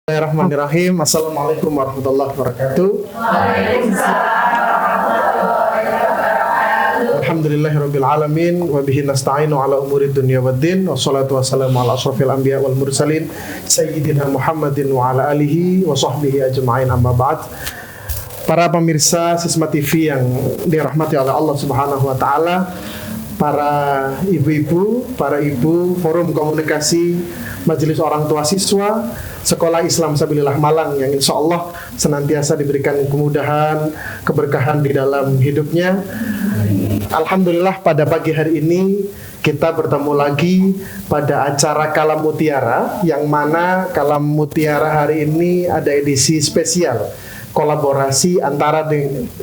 Bismillahirrahmanirrahim. Assalamualaikum warahmatullahi wabarakatuh. Alhamdulillahirabbil alamin wa bihi nasta'inu ala umuri dunya waddin wassalatu wassalamu ala asyrofil anbiya wal mursalin sayyidina Muhammadin wa ala alihi wa sahbihi ajma'in, amma ba'd. Para pemirsa Sisma TV yang dirahmati oleh Allah Subhanahu wa taala, para ibu-ibu, para ibu Forum Komunikasi Majelis Orang Tua Siswa Sekolah Islam Sabilillah Malang yang insya Allah senantiasa diberikan kemudahan, keberkahan di dalam hidupnya. Alhamdulillah pada pagi hari ini kita bertemu lagi pada acara Kalam Mutiara, yang mana Kalam Mutiara hari ini ada edisi spesial kolaborasi antara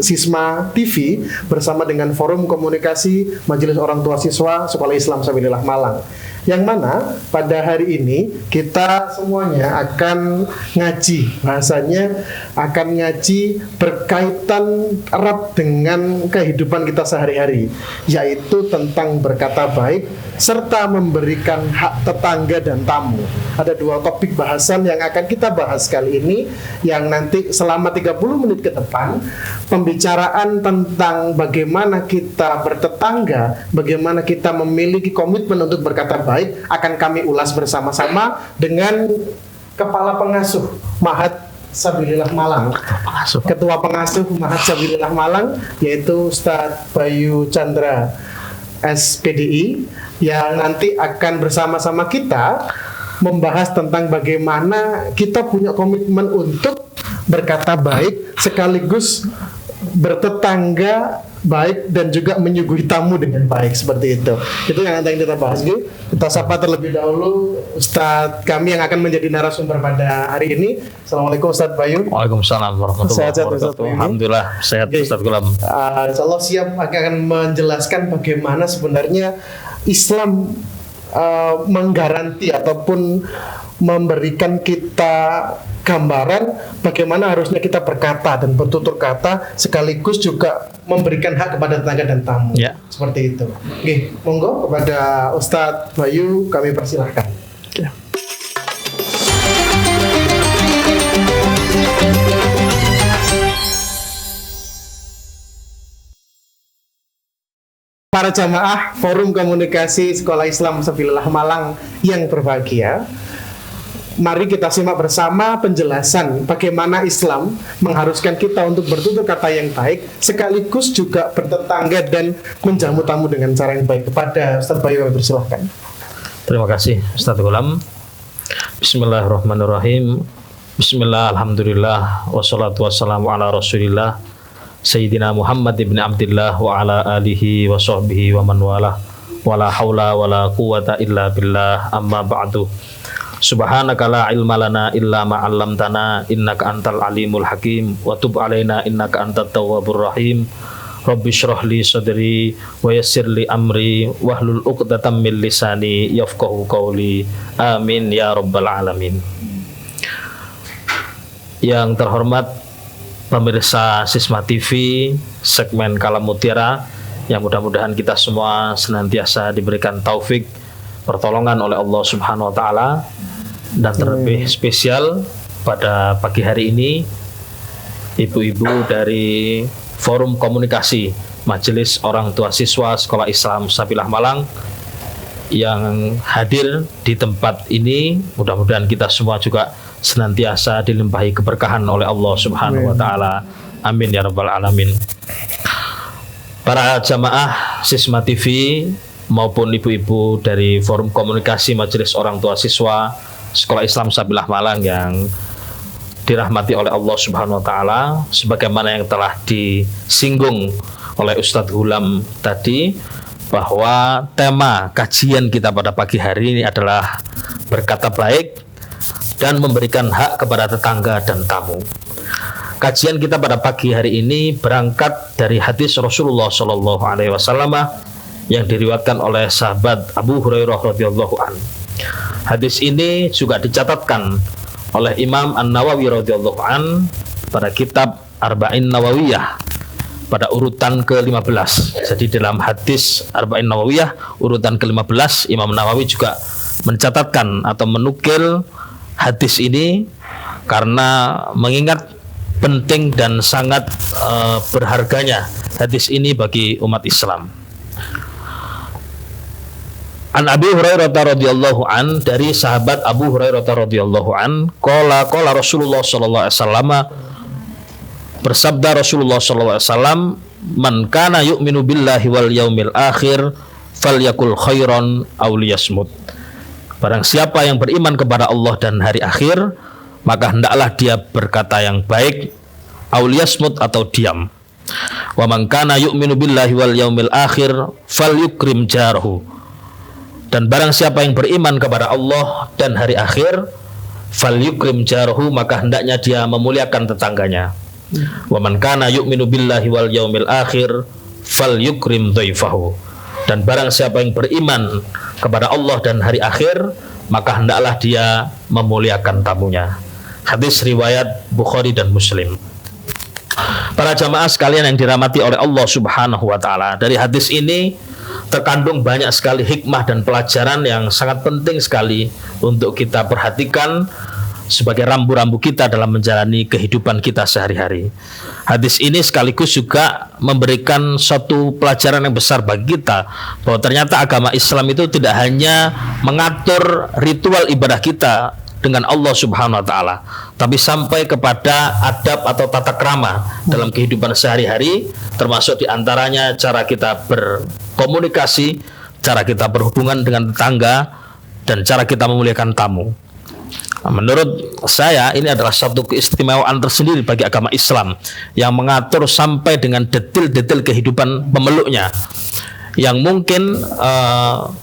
Sisma TV bersama dengan Forum Komunikasi Majelis Orang Tua Siswa Sekolah Islam Sabilillah Malang, yang mana pada hari ini kita semuanya akan ngaji, bahasanya akan ngaji berkaitan erat dengan kehidupan kita sehari-hari, yaitu tentang berkata baik serta memberikan hak tetangga dan tamu. Ada dua topik bahasan yang akan kita bahas kali ini, yang nanti selama 30 menit ke depan pembicaraan tentang bagaimana kita bertetangga, bagaimana kita memiliki komitmen untuk berkata baik akan kami ulas bersama-sama dengan Kepala Pengasuh Mahat Sabilillah Malang, Ketua Pengasuh Mahat Sabilillah Malang, yaitu Ustadz Bayu Chandra SPDI, yang nanti akan bersama-sama kita membahas tentang bagaimana kita punya komitmen untuk berkata baik sekaligus bertetangga baik dan juga menyuguhi tamu dengan baik, seperti itu. Itu yang nanti kita bahas. Kita sapa terlebih dahulu Ustadz kami yang akan menjadi narasumber pada hari ini. Assalamualaikum Ustadz Bayu. Waalaikumsalam warahmatullahi wabarakatuh. Alhamdulillah sehat Ustadz Gulam. Insyaallah siap akan menjelaskan bagaimana sebenarnya Islam menggaranti ataupun memberikan kita gambaran bagaimana harusnya kita berkata dan bertutur kata, sekaligus juga memberikan hak kepada tetangga dan tamu. Ya. Seperti itu. Oke, monggo kepada Ustadz Bayu kami persilahkan. Ya. Para jamaah Forum Komunikasi Sekolah Islam Sabilillah Malang yang berbahagia, mari kita simak bersama penjelasan bagaimana Islam mengharuskan kita untuk bertutur kata yang baik sekaligus juga bertetangga dan menjamu tamu dengan cara yang baik. Kepada Ustadz Bayu, persilahkan. Terima kasih Ustadz Gulam. Bismillahirrahmanirrahim. Bismillah, alhamdulillah, wassalatu wassalamu ala rasulillah Sayyidina Muhammad ibn Abdillah wa ala alihi wa sahbihi wa man wala wa la hawla wa la quwata illa billah, amma ba'du. Subhanaka la ilma lana illa ma 'allamtana innaka antal alimul hakim wa tub alaina innaka antat tawwabur rahim. Rabbi shrah li sadri wa yassir li amri wahlul 'uqdatam min lisani yafqahu qawli. Amin ya rabbal alamin. Yang terhormat pemirsa Sisma TV segmen Kalam Mutiara, yang mudah-mudahan kita semua senantiasa diberikan taufik pertolongan oleh Allah Subhanahu wa taala. Dan terlebih spesial pada pagi hari ini ibu-ibu dari Forum Komunikasi Majelis Orang Tua Siswa Sekolah Islam Sabilillah Malang yang hadir di tempat ini, mudah-mudahan kita semua juga senantiasa dilimpahi keberkahan oleh Allah Subhanahu wa taala. Amin ya rabbal alamin. Para jamaah Sisma TV maupun ibu-ibu dari Forum Komunikasi Majelis Orang Tua Siswa Sekolah Islam Sabilillah Malang yang dirahmati oleh Allah Subhanahu wa taala, sebagaimana yang telah disinggung oleh Ustadz Gulam tadi, bahwa tema kajian kita pada pagi hari ini adalah berkata baik dan memberikan hak kepada tetangga dan tamu. Kajian kita pada pagi hari ini berangkat dari hadis Rasulullah Shallallahu Alaihi Wasallam yang diriwayatkan oleh sahabat Abu Hurairah radhiyallahu an. Hadis ini juga dicatatkan oleh Imam An-Nawawi radhiyallahu an pada kitab Arba'in Nawawiyah pada urutan ke-15. Jadi dalam hadis Arba'in Nawawiyah urutan ke-15, Imam Nawawi juga mencatatkan atau menukil hadis ini karena mengingat penting dan sangat berharganya hadis ini bagi umat Islam. An Abi Hurairah radhiyallahu an, dari sahabat Abu Hurairah radhiyallahu an, qala Rasulullah sallallahu alaihi wasallam, bersabda Rasulullah sallallahu alaihi wasallam, man kana yu'minu billahi wal yaumil akhir falyakul khairan aw liyasmut. Barang siapa yang beriman kepada Allah dan hari akhir, maka hendaklah dia berkata yang baik, aw liyasmut, atau diam. Wa man kana yu'minu billahi wal yaumil akhir falyukrim jarahu. Dan barang siapa yang beriman kepada Allah dan hari akhir, falyukrim jarahu, maka hendaknya dia memuliakan tetangganya. Wa man kana yu'minu billahi wal yaumil akhir falyukrim dhaifahu. Dan barang siapa yang beriman kepada Allah dan hari akhir, maka hendaklah dia memuliakan tamunya. Hadis riwayat Bukhari dan Muslim. Para jamaah sekalian yang dirahmati oleh Allah Subhanahu wa taala, dari hadis ini terkandung banyak sekali hikmah dan pelajaran yang sangat penting sekali untuk kita perhatikan sebagai rambu-rambu kita dalam menjalani kehidupan kita sehari-hari. Hadis ini sekaligus juga memberikan suatu pelajaran yang besar bagi kita, bahwa ternyata agama Islam itu tidak hanya mengatur ritual ibadah kita dengan Allah Subhanahu wa taala, tapi sampai kepada adab atau tata krama dalam kehidupan sehari-hari, termasuk diantaranya cara kita berkomunikasi, cara kita berhubungan dengan tetangga, dan cara kita memuliakan tamu. Menurut saya ini adalah satu keistimewaan tersendiri bagi agama Islam yang mengatur sampai dengan detil-detil kehidupan pemeluknya, yang mungkin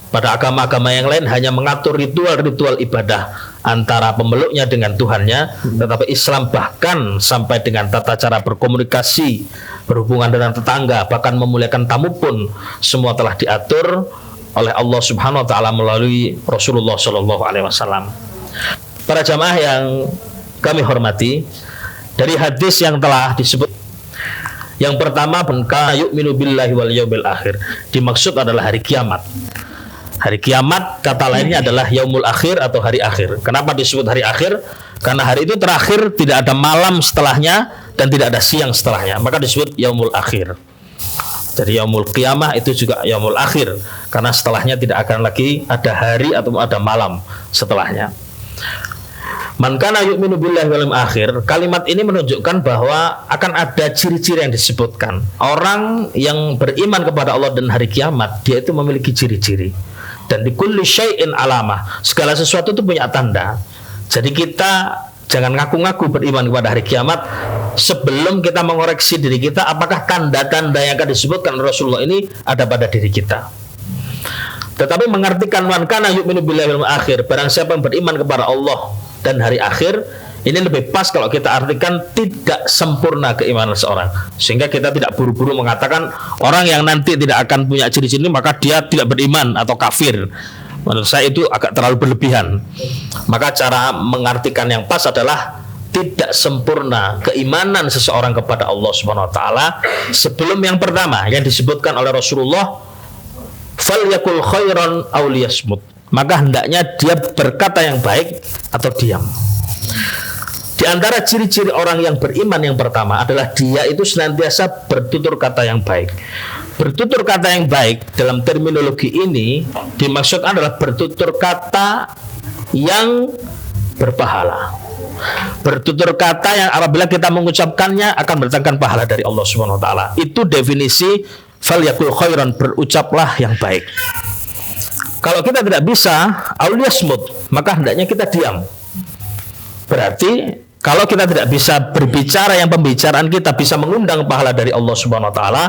pada agama-agama yang lain hanya mengatur ritual-ritual ibadah antara pemeluknya dengan Tuhannya, tetapi Islam bahkan sampai dengan tata cara berkomunikasi, berhubungan dengan tetangga, bahkan memuliakan tamu pun semua telah diatur oleh Allah Subhanahu wa taala melalui Rasulullah sallallahu alaihi wasallam. Para jamaah yang kami hormati, dari hadis yang telah disebut, yang pertama, "Benka yu'minu billahi wal yaumil akhir", dimaksud adalah hari kiamat. Hari kiamat kata lainnya adalah yaumul akhir atau hari akhir. Kenapa disebut hari akhir? Karena hari itu terakhir, tidak ada malam setelahnya dan tidak ada siang setelahnya, maka disebut yaumul akhir. Jadi yaumul qiyamah itu juga yaumul akhir, karena setelahnya tidak akan lagi ada hari atau ada malam setelahnya. Man kana yu'minu billahi wal yaumil akhir, kalimat ini menunjukkan bahwa akan ada ciri-ciri yang disebutkan. Orang yang beriman kepada Allah dan hari kiamat, dia itu memiliki ciri-ciri. Dan di kulli syai'in alamah, segala sesuatu itu punya tanda. Jadi kita jangan ngaku-ngaku beriman kepada hari kiamat sebelum kita mengoreksi diri kita, apakah tanda-tanda yang akan disebutkan Rasulullah ini ada pada diri kita. Tetapi mengartikan man kana yu'minu billahi wal akhir, barang siapa yang beriman kepada Allah dan hari akhir, ini lebih pas kalau kita artikan tidak sempurna keimanan seorang, sehingga kita tidak buru-buru mengatakan orang yang nanti tidak akan punya ciri-ciri maka dia tidak beriman atau kafir. Menurut saya itu agak terlalu berlebihan. Maka cara mengartikan yang pas adalah tidak sempurna keimanan seseorang kepada Allah Subhanahu wa taala sebelum yang pertama yang disebutkan oleh Rasulullah, falyakul khairan aw liyasmut, maka hendaknya dia berkata yang baik atau diam. Di antara ciri-ciri orang yang beriman yang pertama adalah dia itu senantiasa bertutur kata yang baik. Bertutur kata yang baik dalam terminologi ini dimaksud adalah bertutur kata yang berpahala. Bertutur kata yang apabila kita mengucapkannya akan mendatangkan pahala dari Allah Subhanahu wa taala. Itu definisi falyakul khairan, berucaplah yang baik. Kalau kita tidak bisa auliyasmut, maka hendaknya kita diam. Berarti kalau kita tidak bisa berbicara yang pembicaraan kita bisa mengundang pahala dari Allah Subhanahu wa taala,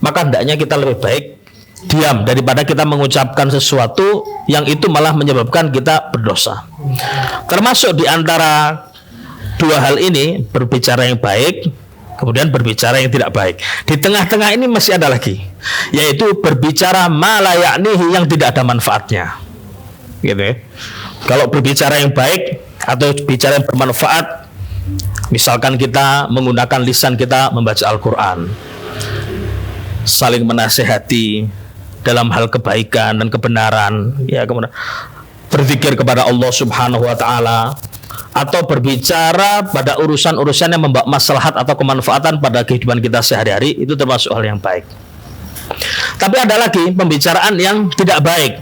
maka hendaknya kita lebih baik diam daripada kita mengucapkan sesuatu yang itu malah menyebabkan kita berdosa. Termasuk di antara dua hal ini, berbicara yang baik, kemudian berbicara yang tidak baik. Di tengah-tengah ini masih ada lagi, yaitu berbicara ma la ya'nihi, yang tidak ada manfaatnya. Gitu ya. Kalau berbicara yang baik atau bicara yang bermanfaat, misalkan kita menggunakan lisan kita membaca Al-Quran, saling menasehati dalam hal kebaikan dan kebenaran, ya, kemudian berzikir kepada Allah Subhanahu wa taala, atau berbicara pada urusan-urusan yang membawa maslahat atau kemanfaatan pada kehidupan kita sehari-hari, itu termasuk hal yang baik. Tapi ada lagi pembicaraan yang tidak baik,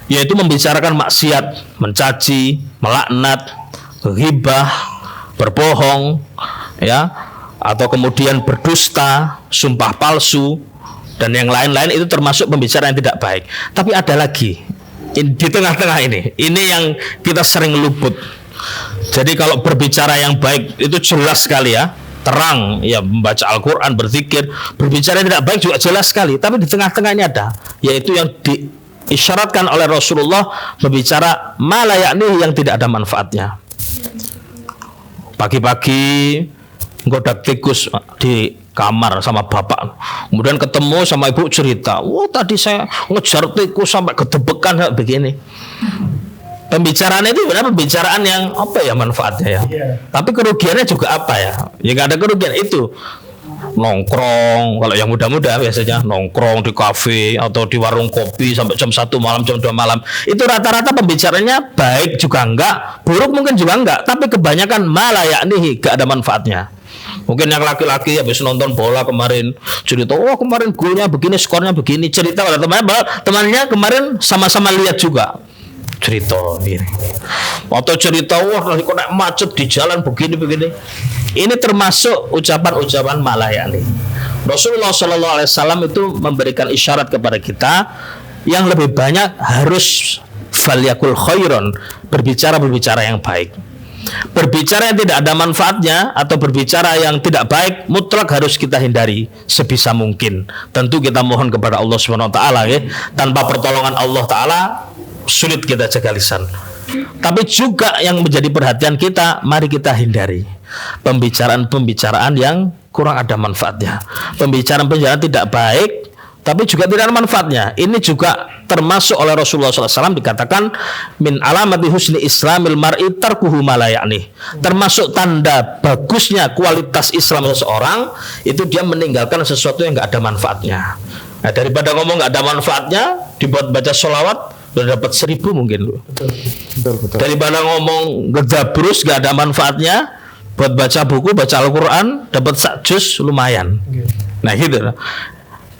yaitu membicarakan maksiat, mencaci, melaknat, ghibah, berbohong, ya, atau kemudian berdusta, sumpah palsu, dan yang lain-lain. Itu termasuk pembicaraan yang tidak baik. Tapi ada lagi di tengah-tengah ini yang kita sering luput. Jadi kalau berbicara yang baik itu jelas sekali ya, terang ya, membaca Al-Quran, berzikir. Berbicara yang tidak baik juga jelas sekali. Tapi di tengah-tengah ini ada, yaitu yang diisyaratkan oleh Rasulullah, berbicara ma la ya'ni, yang tidak ada manfaatnya. Pagi-pagi godak tikus di kamar sama bapak, kemudian ketemu sama ibu cerita, wah tadi saya ngejar tikus sampai gedebekan begini. Pembicaraan itu benar pembicaraan yang apa ya manfaatnya ya, tapi kerugiannya juga apa ya? Ya nggak ada kerugian. Itu nongkrong, kalau yang muda-muda biasanya nongkrong di kafe atau di warung kopi sampai jam 1 malam, jam 2 malam. Itu rata-rata pembicaranya baik juga enggak, buruk mungkin juga enggak, tapi kebanyakan malah yakni gak ada manfaatnya. Mungkin yang laki-laki habis nonton bola kemarin cerita, oh kemarin golnya begini, skornya begini, cerita pada temannya kemarin sama-sama lihat juga, cerita ini. Atau cerita, wah nanti kok macet di jalan begini-begini. Ini termasuk ucapan-ucapan malayani. Rasulullah SAW itu memberikan isyarat kepada kita yang lebih banyak harus falyakul khairon, berbicara yang baik. Berbicara yang tidak ada manfaatnya atau berbicara yang tidak baik mutlak harus kita hindari sebisa mungkin. Tentu kita mohon kepada Allah Subhanahu wa taala ya. Tanpa pertolongan Allah taala sulit kita jaga lisan. Tapi juga yang menjadi perhatian kita, mari kita hindari pembicaraan-pembicaraan yang kurang ada manfaatnya. Pembicaraan-pembicaraan tidak baik tapi juga tidak ada manfaatnya. Ini juga termasuk oleh Rasulullah SAW dikatakan min alamati husni islamil mar'i tarkuhu ma la ya'ni. Termasuk tanda bagusnya kualitas Islam seseorang itu dia meninggalkan sesuatu yang nggak ada manfaatnya. Nah, daripada ngomong nggak ada manfaatnya, dibuat baca sholawat udah dapat 1000 mungkin lu. Betul. Daripada ngomong gedabrus nggak ada manfaatnya, buat baca buku, baca Al-Quran dapat 1 juz lumayan. Nah gitu.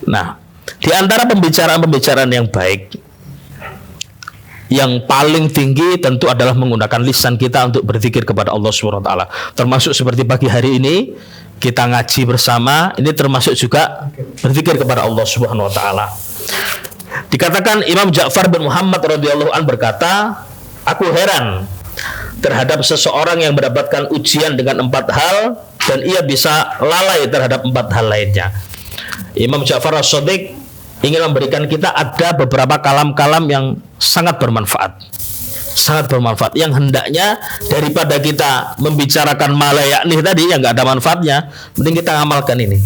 Nah, di antara pembicaraan-pembicaraan yang baik, yang paling tinggi tentu adalah menggunakan lisan kita untuk berzikir kepada Allah Subhanahu wa taala. Termasuk seperti pagi hari ini kita ngaji bersama, ini termasuk juga berzikir kepada Allah Subhanahu wa taala. Dikatakan Imam Ja'far bin Muhammad radhiyallahu an berkata, aku heran terhadap seseorang yang mendapatkan ujian dengan 4 hal dan ia bisa lalai terhadap 4 hal lainnya. Imam Ja'far as-Shadiq ingin memberikan kita ada beberapa kalam-kalam yang sangat bermanfaat, yang hendaknya daripada kita membicarakan malayaknih tadi yang nggak ada manfaatnya, mending kita amalkan ini.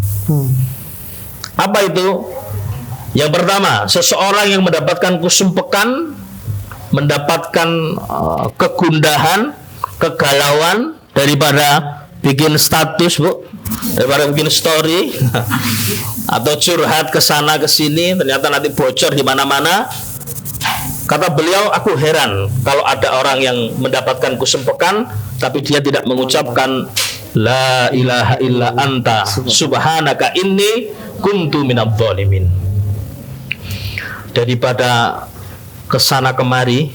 Apa itu? Yang pertama, seseorang yang mendapatkan kesumpekan, mendapatkan kegundahan, kegalauan daripada bikin status, Bu, daripada bikin story atau curhat ke sana ke sini, ternyata nanti bocor di mana-mana. Kata beliau, aku heran kalau ada orang yang mendapatkan kesempekan tapi dia tidak mengucapkan la ilaha illa anta subhanaka inni kuntu minadh dhalimin. Daripada kesana kemari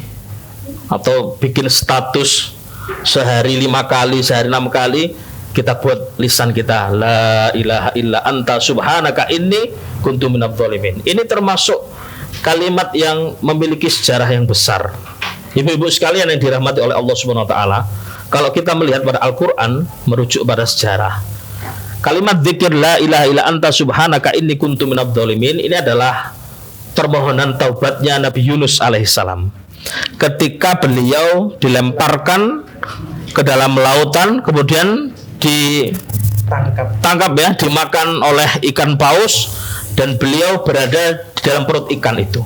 atau bikin status sehari 5 kali, sehari 6 kali, kita buat lisan kita la ilaha illa anta subhanaka inni kuntu minadh dhalimin. Ini termasuk kalimat yang memiliki sejarah yang besar. Ibu-ibu sekalian yang dirahmati oleh Allah Subhanahu wa taala, kalau kita melihat pada Al-Qur'an merujuk pada sejarah, kalimat zikir la ilaha illa anta subhanaka inni kuntu minadh dhalimin ini adalah permohonan taubatnya Nabi Yunus alaihissalam ketika beliau dilemparkan ke dalam lautan, kemudian ditangkap ya, dimakan oleh ikan paus, dan beliau berada di dalam perut ikan itu.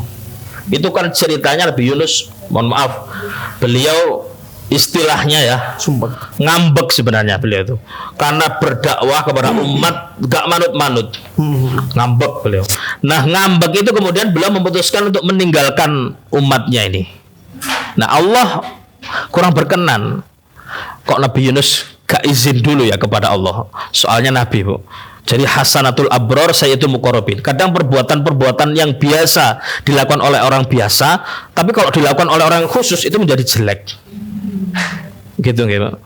Itu kan ceritanya Nabi Yunus, mohon maaf, beliau istilahnya ya ngambek sebenarnya beliau itu, karena berdakwah kepada umat gak manut-manut, ngambek beliau. Nah, ngambek itu kemudian beliau memutuskan untuk meninggalkan umatnya ini. Nah, Allah kurang berkenan. kok Nabi Yunus gak izin dulu ya kepada Allah? Soalnya Nabi, Bu. Jadi hasanatul abror sayyitul muqarrabin. Kadang perbuatan-perbuatan yang biasa dilakukan oleh orang biasa, tapi kalau dilakukan oleh orang khusus itu menjadi jelek. Gitu gitu.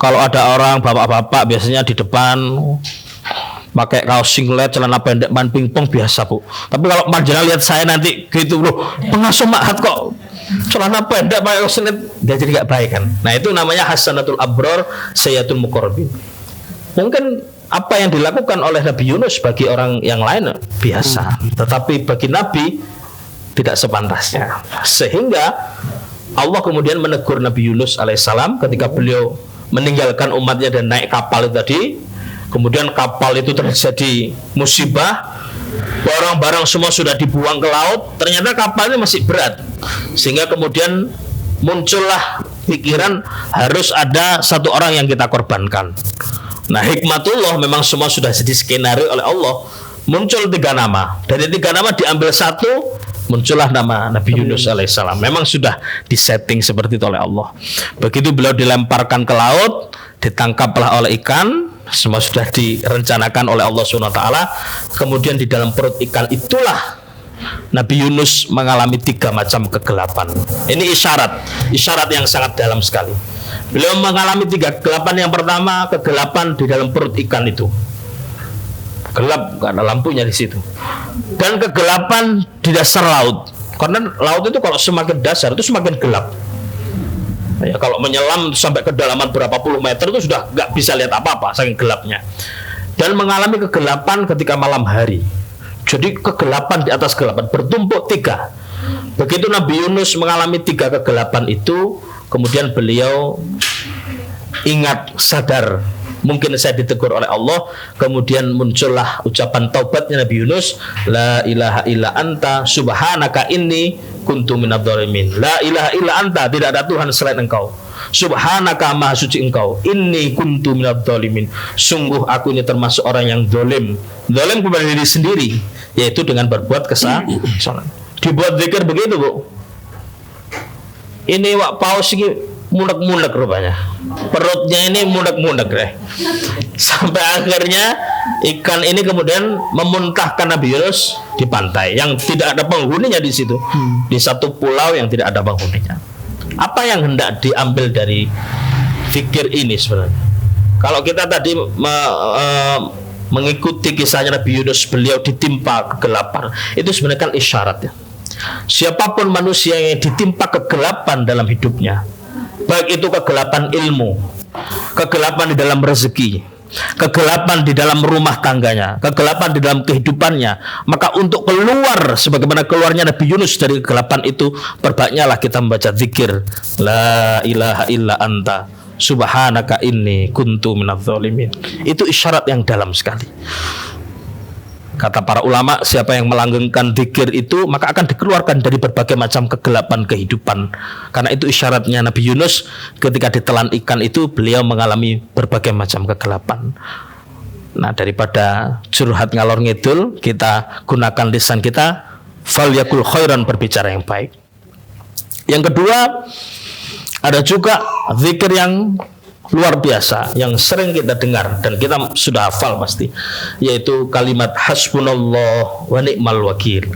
Kalau ada orang bapak-bapak biasanya di depan pakai kaos singlet, celana pendek, main pingpong biasa, Bu. Tapi kalau marjana lihat saya nanti gitu, loh, pengasuh ma'had kok celana pendek pakai kaos singlet, dia jadi nggak baik kan. Nah, itu namanya hasanatul abror sayyitul muqarrabin. Mungkin apa yang dilakukan oleh Nabi Yunus bagi orang yang lain biasa, tetapi bagi Nabi tidak sepantasnya. Sehingga Allah kemudian menegur Nabi Yunus alaihissalam ketika beliau meninggalkan umatnya dan naik kapal itu tadi. Kemudian kapal itu terjadi musibah, barang-barang semua sudah dibuang ke laut, ternyata kapalnya masih berat, sehingga kemudian muncullah pikiran harus ada satu orang yang kita korbankan. Nah, hikmatullah memang semua sudah jadi skenario oleh Allah. Muncul 3 nama. Dari 3 nama diambil satu, muncullah nama Nabi Yunus alaihissalam. Memang sudah disetting seperti itu oleh Allah. Begitu beliau dilemparkan ke laut, ditangkaplah oleh ikan. Semua sudah direncanakan oleh Allah SWT. Kemudian di dalam perut ikan itulah Nabi Yunus mengalami 3 macam kegelapan. Ini isyarat yang sangat dalam sekali. Beliau mengalami 3 kegelapan. Yang pertama, kegelapan di dalam perut ikan itu. Gelap karena lampunya di situ. Dan kegelapan di dasar laut. Karena laut itu kalau semakin dasar itu semakin gelap. Ya, kalau menyelam sampai kedalaman berapa puluh meter itu sudah nggak bisa lihat apa-apa saking gelapnya. Dan mengalami kegelapan ketika malam hari. Jadi kegelapan di atas kegelapan bertumpuk 3. Begitu Nabi Yunus mengalami 3 kegelapan itu, kemudian beliau ingat, sadar, mungkin saya ditegur oleh Allah. Kemudian muncullah ucapan taubatnya Nabi Yunus, la ilaha illa anta subhanaka inni kuntu minadh-dhalimin. La ilaha illa anta, tidak ada Tuhan selain engkau. Subhanaka, maha suci engkau. Inni kuntu minadh-dhalimin. Sungguh aku ini termasuk orang yang zalim. Zalim kepada diri sendiri, yaitu dengan berbuat kesalahan. Dibuat zikir begitu, Bu. Ini wak paus ini munek-munek rupanya. Perutnya ini munek-munek deh. Sampai akhirnya ikan ini kemudian memuntahkan Nabi Yunus di pantai yang tidak ada penghuninya di situ. Di satu pulau yang tidak ada penghuninya. Apa yang hendak diambil dari fikir ini sebenarnya? Kalau kita tadi mengikuti kisahnya Nabi Yunus, beliau ditimpa kegelapan, itu sebenarnya kan isyarat ya. Siapapun manusia yang ditimpa kegelapan dalam hidupnya, baik itu kegelapan ilmu, kegelapan di dalam rezeki, kegelapan di dalam rumah tangganya, kegelapan di dalam kehidupannya, maka untuk keluar sebagaimana keluarnya Nabi Yunus dari kegelapan itu, perbanyaklah kita membaca zikir la ilaha illa anta subhanaka inni kuntu minadh-dhalimin. Itu isyarat yang dalam sekali. Kata para ulama, siapa yang melanggengkan zikir itu maka akan dikeluarkan dari berbagai macam kegelapan kehidupan. Karena itu isyaratnya Nabi Yunus ketika ditelan ikan itu, beliau mengalami berbagai macam kegelapan. Nah, daripada curhat ngalor ngidul, kita gunakan lisan kita, falyakul khairan, berbicara yang baik. Yang kedua, ada juga zikir yang luar biasa yang sering kita dengar dan kita sudah hafal pasti, yaitu kalimat hasbunallah wa ni'mal wakil.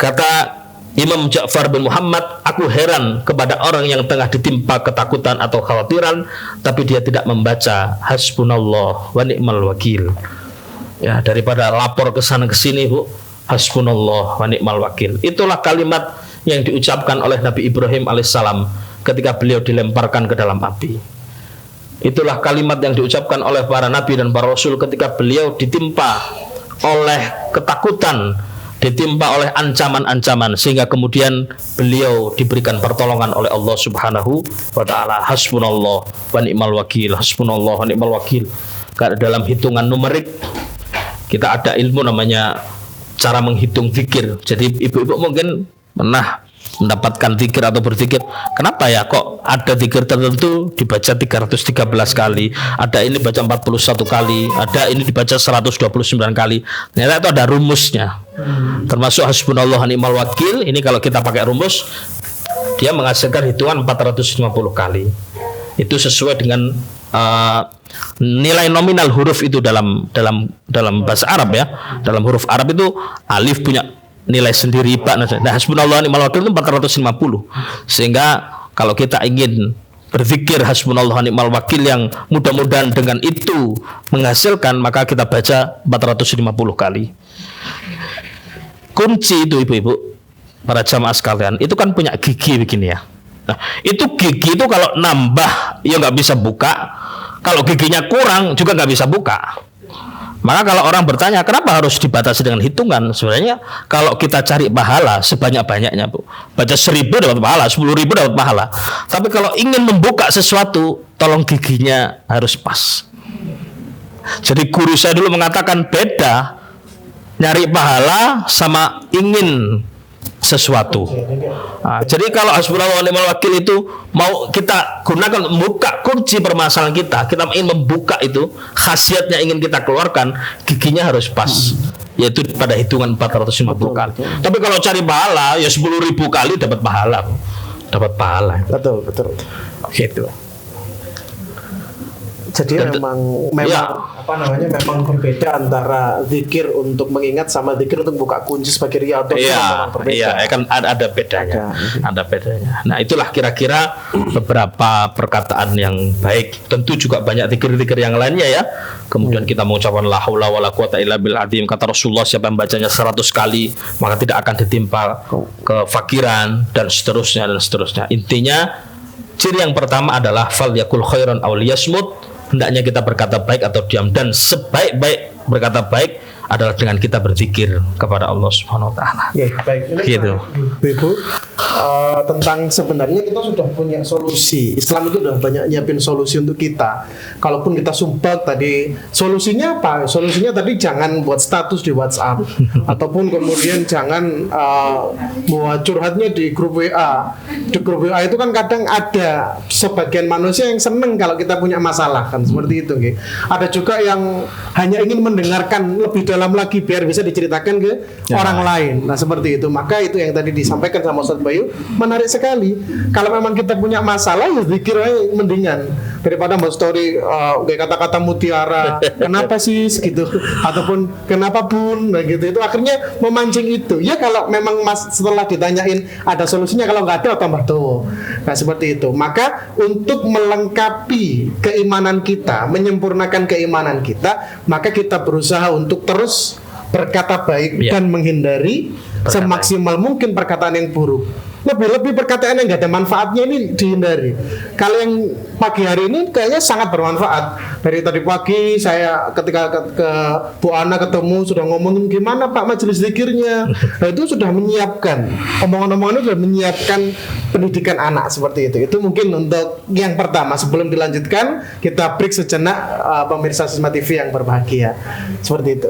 Kata Imam Ja'far bin Muhammad, aku heran kepada orang yang tengah ditimpa ketakutan atau khawatiran tapi dia tidak membaca hasbunallah wa ni'mal wakil. Ya, daripada lapor ke sana ke sini, Bu, hasbunallah wa ni'mal wakil. Itulah kalimat yang diucapkan oleh Nabi Ibrahim alaihissalam ketika beliau dilemparkan ke dalam api. Itulah kalimat yang diucapkan oleh para nabi dan para rasul ketika beliau ditimpa oleh ketakutan, ditimpa oleh ancaman-ancaman, sehingga kemudian beliau diberikan pertolongan oleh Allah Subhanahu wa taala. Hasbunallah wa ni'mal wakil, hasbunallah wa ni'mal wakil. Karena dalam hitungan numerik kita ada ilmu namanya cara menghitung zikir. Jadi ibu-ibu mungkin pernah mendapatkan zikir atau berzikir, kenapa ya kok ada zikir tertentu dibaca 313 kali, ada ini baca 41 kali, ada ini dibaca 129 kali. Ternyata itu ada rumusnya. Termasuk hasbunallah wa ni'mal wakil ini kalau kita pakai rumus, dia menghasilkan hitungan 450 kali. Itu sesuai dengan nilai nominal huruf itu dalam bahasa Arab ya. Dalam huruf Arab itu alif punya nilai sendiri, ba. Nah, hasbunallah wa ni'mal wakil itu 450. Sehingga kalau kita ingin berzikir hasbunallah wa ni'mal wakil yang mudah-mudahan dengan itu menghasilkan, maka kita baca 450 kali. Kunci itu ibu-ibu, para jamaah sekalian, itu kan punya gigi begini ya. Nah, itu gigi itu kalau nambah ya nggak bisa buka, kalau giginya kurang juga nggak bisa buka. Maka kalau orang bertanya kenapa harus dibatasi dengan hitungan, sebenarnya kalau kita cari pahala sebanyak-banyaknya Bu, baca 1000 dapat pahala, 10.000 dapat pahala. Tapi kalau ingin membuka sesuatu, tolong giginya harus pas. Jadi guru saya dulu mengatakan beda nyari pahala sama ingin sesuatu. Nah, jadi kalau hasbunallah wa ni'mal wakil itu mau kita gunakan membuka kunci permasalahan kita ingin membuka itu, khasiatnya ingin kita keluarkan, giginya harus pas, yaitu pada hitungan 450 kali. Tapi kalau cari pahala ya 10.000 kali dapat pahala. Betul. Gitu. Jadi memang ya. memang berbeda antara zikir untuk mengingat sama zikir untuk buka kunci sebagai riyadhah. Iya, kan ada bedanya. Ada bedanya. Nah, itulah kira-kira beberapa perkataan yang baik. Tentu juga banyak zikir-zikir yang lainnya ya. Kemudian kita mengucapkan la haula wala quwata illa bil azim. Kata Rasulullah, siapa yang bacanya 100 kali maka tidak akan ditimpa kefakiran dan seterusnya. Intinya ciri yang pertama adalah fal yakul khairan aw liyasmut. Hendaknya kita berkata baik atau diam, dan sebaik-baik berkata baik adalah dengan kita berzikir kepada Allah Subhanahu wa taala. Ya, baik. Ini gitu. Ibu, tentang sebenarnya kita sudah punya solusi. Islam itu sudah banyak nyiapin solusi untuk kita. Kalaupun kita sumpah tadi, solusinya apa? Solusinya tadi jangan buat status di WhatsApp ataupun kemudian jangan buat curhatnya di grup WA. Di grup WA itu kan kadang ada sebagian manusia yang seneng kalau kita punya masalah kan, seperti itu nggih. Ada juga yang hanya ingin mendengarkan lebih dalam lagi biar bisa diceritakan ke orang lain. Nah, seperti itu. Maka itu yang tadi disampaikan sama Ustaz Bayu menarik sekali. Kalau memang kita punya masalah ya zikir aja mendingan daripada mau story kayak kata-kata mutiara. Kenapa sih gitu, ataupun kenapa Bun, nah gitu. Itu akhirnya memancing itu. Ya kalau memang setelah ditanyain ada solusinya, kalau nggak ada tambah tuh. Nah, seperti itu. Maka untuk melengkapi keimanan kita, menyempurnakan keimanan kita, maka kita berusaha untuk terus berkata baik dan menghindari semaksimal mungkin perkataan yang buruk. Lebih-lebih perkataan yang nggak ada manfaatnya ini dihindari. Kalau yang pagi hari ini kayaknya sangat bermanfaat. Dari tadi pagi saya ketika ke Bu Ana ketemu sudah ngomongin gimana Pak majelis zikirnya. Nah, itu sudah menyiapkan omongan-omongan itu sudah menyiapkan pendidikan anak seperti itu. Itu mungkin untuk yang pertama. Sebelum dilanjutkan kita break sejenak, pemirsa Sisma TV yang berbahagia. Seperti itu.